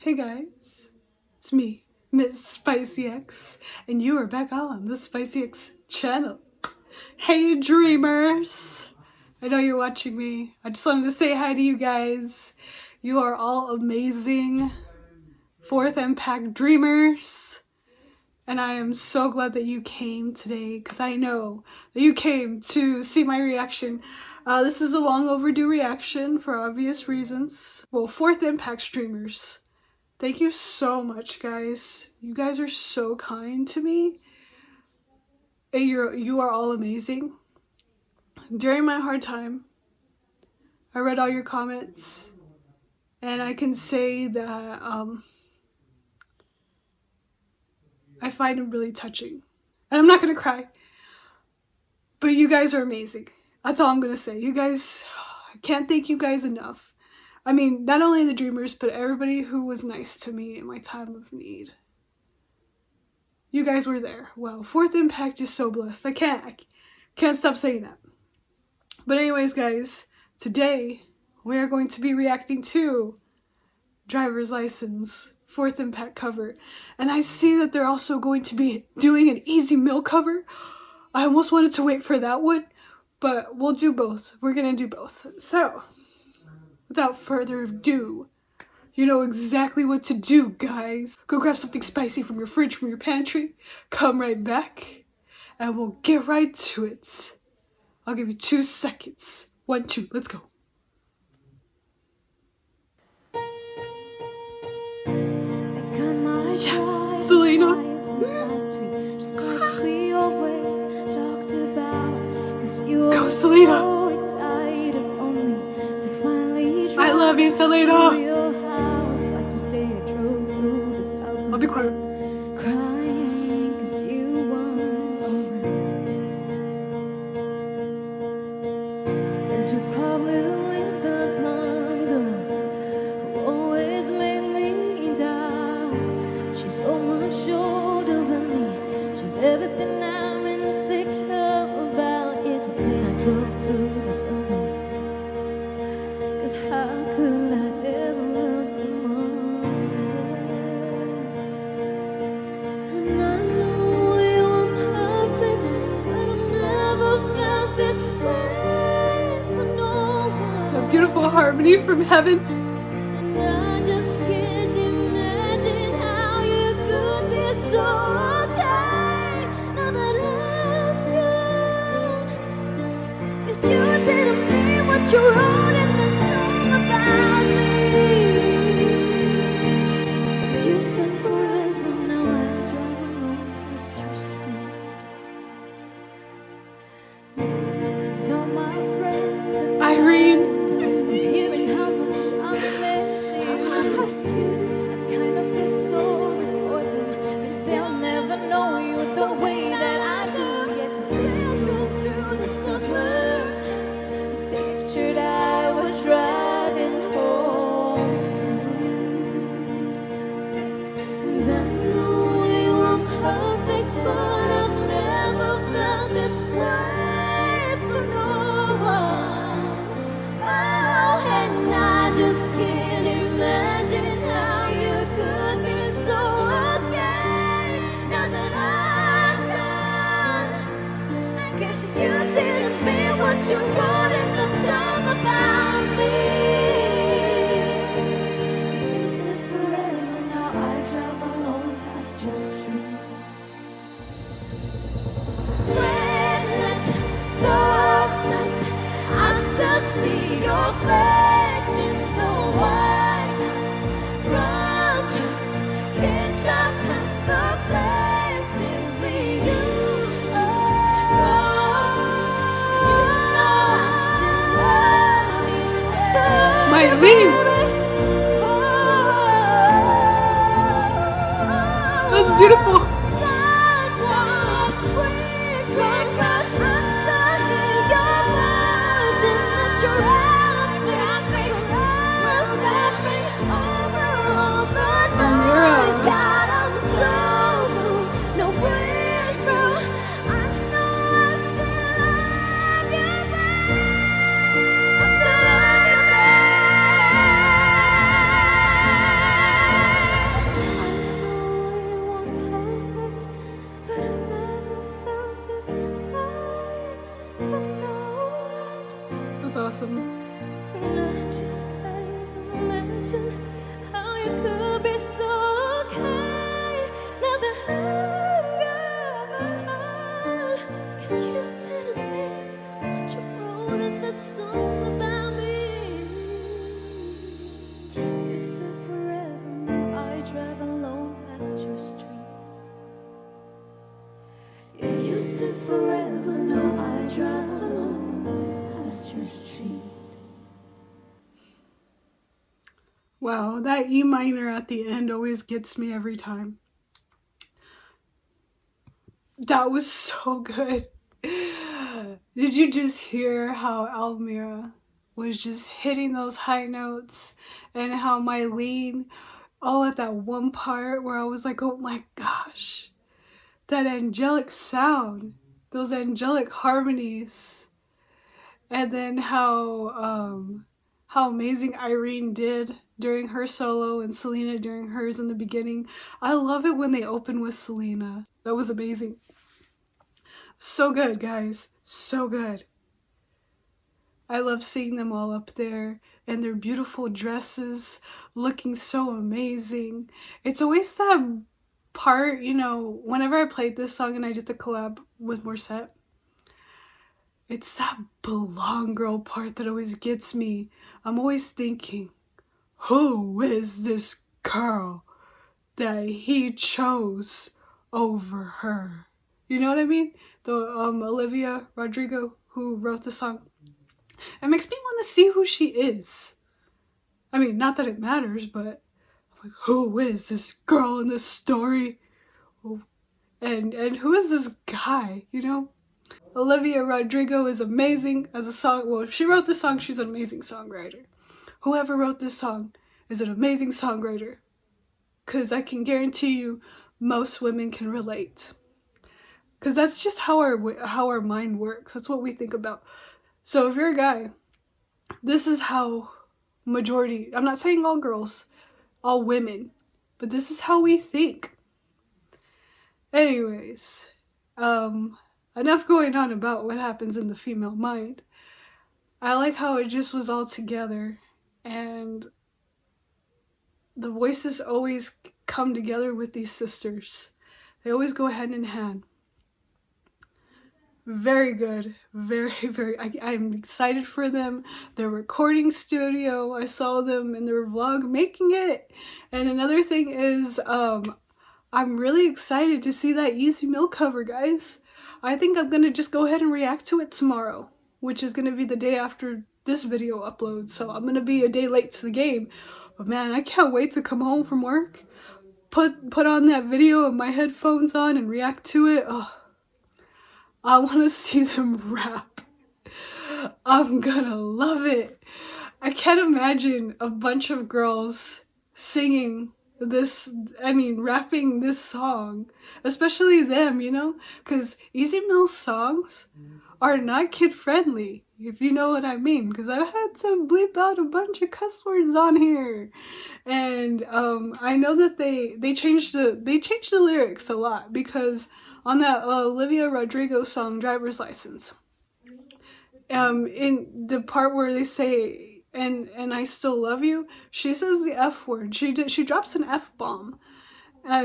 Hey guys, it's me, Miss Spicy X, and you are back on the Spicy X channel. Hey dreamers! I know you're watching me. I just wanted to say hi to you guys. You are all amazing 4th Impact dreamers. And I am so glad that you came today because I know that you came to see my reaction. This is a long overdue reaction for obvious reasons. Well, 4th Impact streamers. Thank you so much, guys. You guys are so kind to me. And you are all amazing. During my hard time, I read all your comments, and I can say that I find it really touching. And I'm not gonna cry, but you guys are amazing. That's all I'm gonna say. You guys, I can't thank you guys enough. I mean, not only the dreamers, but everybody who was nice to me in my time of need. You guys were there. Wow, 4th Impact is so blessed. I can't stop saying that. But anyways, guys, today we are going to be reacting to Driver's License 4th Impact cover. And I see that they're also going to be doing an Easy Mill cover. I almost wanted to wait for that one, but we'll do both. We're gonna do both. So, without further ado, you know exactly what to do, guys. Go grab something spicy from your fridge, from your pantry. Come right back, and we'll get right to it. I'll give you 2 seconds. 1, 2, let's go. Yes, Selena. Go, Selena. I love you, Selena. I'll be quiet. Crying 'cause you weren't around. And you're probably with the blonde girl who always made me down. She's so much older than me. She's everything I'm insecure about. Yet today I drove through the suburbs. 'Cause how could I ever love someone else? And I know you are perfect, but I've never felt this way for no one. The beautiful harmony from heaven. And I just can't imagine how you could be so okay now that I'm gone. 'Cause you didn't mean what you wrote in that song about me. 'Cause you said forever, now I drive alone past your street. Tell my friends it's Irene. hearing how much I miss you. I kind of feel sorry for them, 'cause they'll never know you the way that I do. Yet today I drove through the suburbs, pictured I was driving home to you. And I know you are perfect, but I've never felt this way for no one. Oh, and I just can't imagine how you could be so okay now that I'm gone. 'Cause you didn't mean what you wrote in the song about me. 'Cause you said forever, now I drive alone past your street. Red lights, stop signs, I still see your face in the White House front just can't drive past the places we used to go to. 'Cause you know I still love you. My Irene. That was beautiful. Is it forever? No, I drive alone past your street. Wow, that E minor at the end always gets me every time. That was so good. Did you just hear how Almira was just hitting those high notes, and how Mylene, oh, at that one part where I was like, oh my gosh, that angelic sound, those angelic harmonies, and then how amazing Irene did during her solo and Selena during hers in the beginning. I love it when they open with Selena. That was amazing. So good, guys. So good. I love seeing them all up there in their beautiful dresses, looking so amazing. It's always that part, you know, whenever I played this song and I did the collab with Morissette, it's that blonde girl part that always gets me. I'm always thinking, who is this girl that he chose over her? You know what I mean? The Olivia Rodrigo, who wrote the song. It makes me want to see who she is. I mean, not that it matters, but I'm like, who is this girl in this story? And who is this guy, you know? Olivia Rodrigo is amazing as a song. Well, if she wrote the song, she's an amazing songwriter. Whoever wrote this song is an amazing songwriter. Because I can guarantee you, most women can relate. Because that's just how our mind works. That's what we think about. So if you're a guy, this is how majority, I'm not saying all girls, all women, but this is how we think. Anyways, enough going on about what happens in the female mind. I like how it just was all together, and the voices always come together with these sisters. They always go hand in hand. Very good. Very, very. I'm excited for them. Their recording studio. I saw them in their vlog making it. And another thing is, I'm really excited to see that Easy Mill cover, guys. I think I'm going to just go ahead and react to it tomorrow, which is going to be the day after this video uploads. So I'm going to be a day late to the game. But man, I can't wait to come home from work, put on that video with my headphones on and react to it. Oh, I want to see them rap. I'm gonna love it. I can't imagine a bunch of girls singing this, rapping this song. Especially them, you know? Because Easy Mill's songs are not kid-friendly, if you know what I mean. Because I've had to bleep out a bunch of cuss words on here. And I know that they changed the lyrics a lot, because on that Olivia Rodrigo song, Driver's License, in the part where they say, and I still love you, she says the F word. She drops an F-bomb.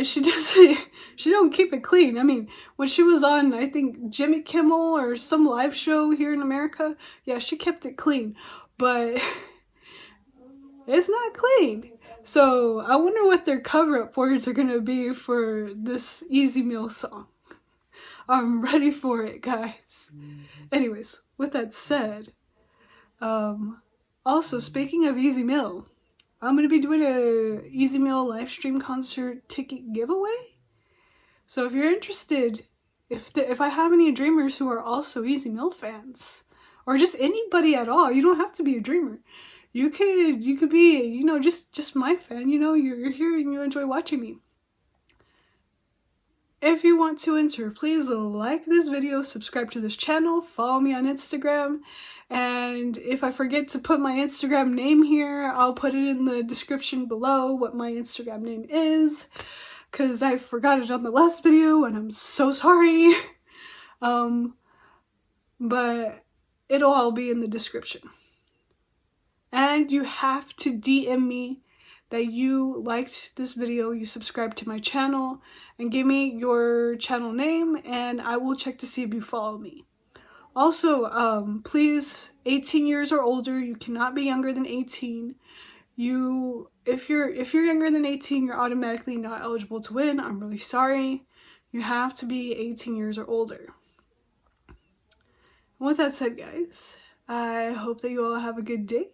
She don't keep it clean. I mean, when she was on, I think, Jimmy Kimmel or some live show here in America, yeah, she kept it clean. But it's not clean. So I wonder what their cover-up words are going to be for this Easy Meal song. I'm ready for it, guys. Anyways, with that said, also, speaking of Easy Meal, I'm going to be doing a Easy Meal live stream concert ticket giveaway. So if you're interested, if I have any dreamers who are also Easy Meal fans, or just anybody at all, you don't have to be a dreamer. You could be, you know, just my fan, you know, you're here and you enjoy watching me. If you want to enter, please like this video, subscribe to this channel, follow me on Instagram, and if I forget to put my Instagram name here, I'll put it in the description below what my Instagram name is, because I forgot it on the last video and I'm so sorry. But it'll all be in the description. And you have to DM me that you liked this video, you subscribed to my channel, and give me your channel name, and I will check to see if you follow me. Also, please, 18 years or older, you cannot be younger than 18. If you're younger than 18, you're automatically not eligible to win. I'm really sorry. You have to be 18 years or older. With that said, guys, I hope that you all have a good day.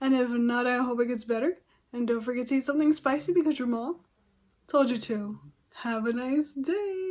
And if not, I hope it gets better. And don't forget to eat something spicy because your mom told you to. Have a nice day.